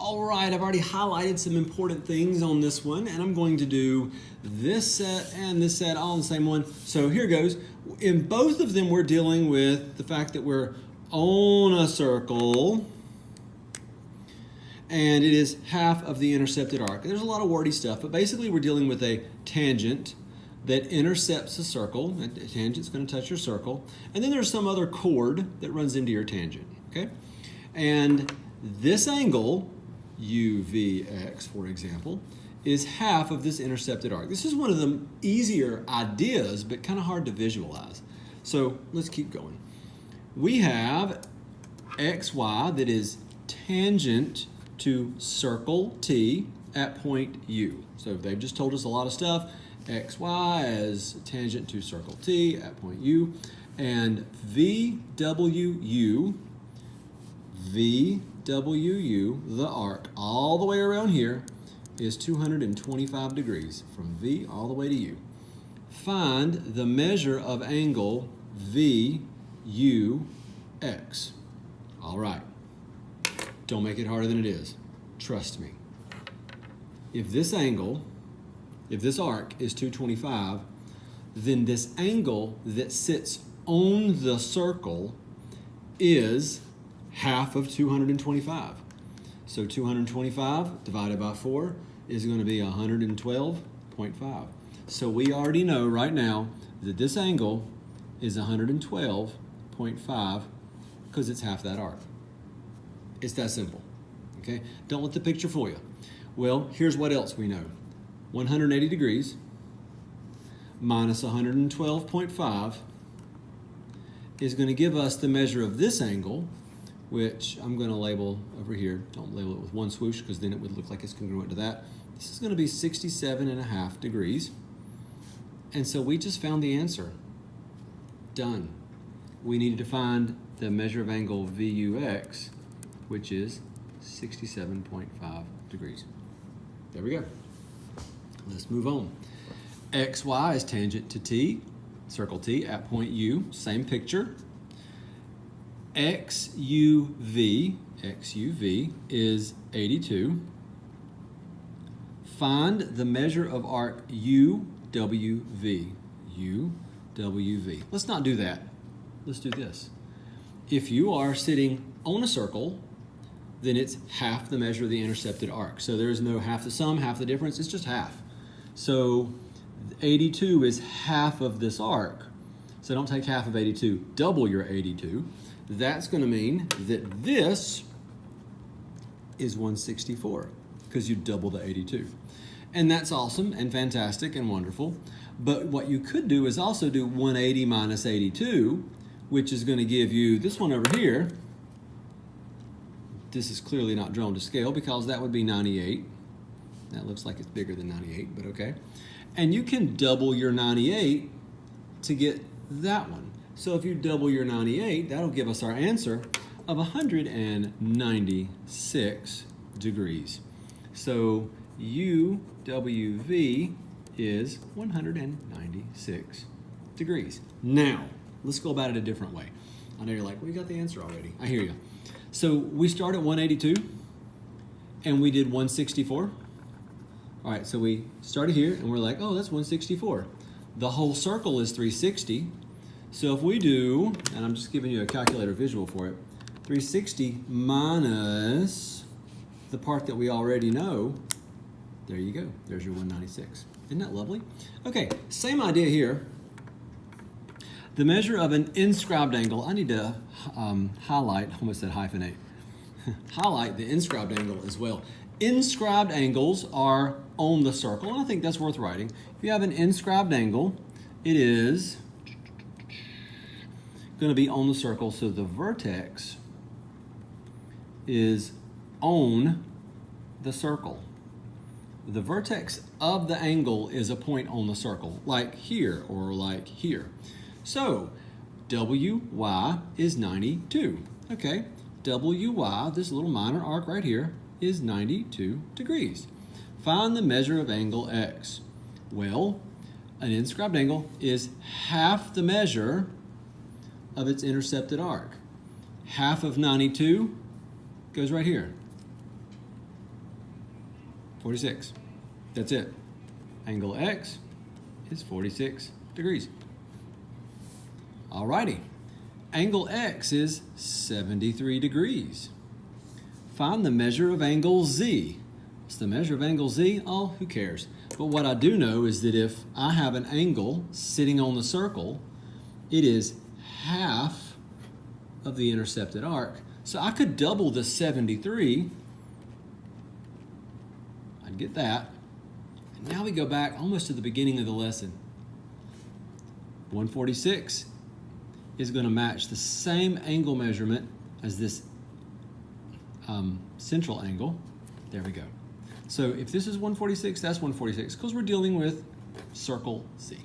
All right, I've already highlighted some important things on this one, and I'm going to do this set and this set all on the same one. So here goes. In both of them, we're dealing with the fact that we're on a circle, and it is half of the intercepted arc. There's a lot of wordy stuff, but basically we're dealing with a tangent that intercepts a circle. A tangent's going to touch your circle. And then there's some other chord that runs into your tangent, okay? And this angle, UVX, for example, is half of this intercepted arc. This is one of the easier ideas, but kind of hard to visualize. So let's keep going. We have XY that is tangent to circle T at point U. So they've just told us a lot of stuff. XY as tangent to circle T at point U. And VWU, the arc, all the way around here is 225 degrees from V all the way to U. Find the measure of angle VUX. All right. Don't make it harder than it is. Trust me. If this angle, if this arc is 225, then this angle that sits on the circle is half of 225. So 225 divided by 4 is going to be 112.5. So we already know right now that this angle is 112.5 because it's half that arc. It's that simple, okay? Don't let the picture fool you. Well, here's what else we know. 180 degrees minus 112.5 is going to give us the measure of this angle, which I'm going to label over here. Don't label it with one swoosh because then it would look like it's congruent to that. This is going to be 67.5 degrees. And so we just found the answer. Done. We needed to find the measure of angle VUX, which is 67.5 degrees. There we go. Let's move on. XY is tangent to T, circle T at point U, same picture. XUV is 82. Find the measure of arc UWV. UWV. Let's not do that. Let's do this. If you are sitting on a circle, then it's half the measure of the intercepted arc. So there's no half the sum, half the difference, it's just half. So 82 is half of this arc. So don't take half of 82, double your 82. That's going to mean that this is 164 because you double the 82. And that's awesome and fantastic and wonderful. But what you could do is also do 180 minus 82, which is going to give you this one over here. This is clearly not drawn to scale because that would be 98. That looks like it's bigger than 98, but okay. And you can double your 98 to get that one. So if you double your 98, that'll give us our answer of 196 degrees. So UWV is 196 degrees. Now, let's go about it a different way. I know you're like, well, you got the answer already. I hear you. So we start at 182 and we did 164. All right, so we started here and we're like, oh, that's 164. The whole circle is 360. So if we do, and I'm just giving you a calculator visual for it, 360 minus the part that we already know, there you go. There's your 196. Isn't that lovely? Okay, same idea here. The measure of an inscribed angle, I need to highlight, almost said hyphenate, highlight the inscribed angle as well. Inscribed angles are on the circle, and I think that's worth writing. If you have an inscribed angle, it is going to be on the circle, so the vertex is on the circle. The vertex of the angle is a point on the circle, like here or like here. So WY is 92. Okay, WY, this little minor arc right here, is 92 degrees. Find the measure of angle X. Well, an inscribed angle is half the measure of its intercepted arc. Half of 92 goes right here. 46. That's it. Angle X is 46 degrees. Alrighty. Angle X is 73 degrees. Find the measure of angle Z. What's the measure of angle Z? Oh, who cares? But what I do know is that if I have an angle sitting on the circle, it is half of the intercepted arc. So I could double the 73. I'd get that. And now we go back almost to the beginning of the lesson. 146 is going to match the same angle measurement as this central angle. There we go. So if this is 146, that's 146 because we're dealing with circle Z.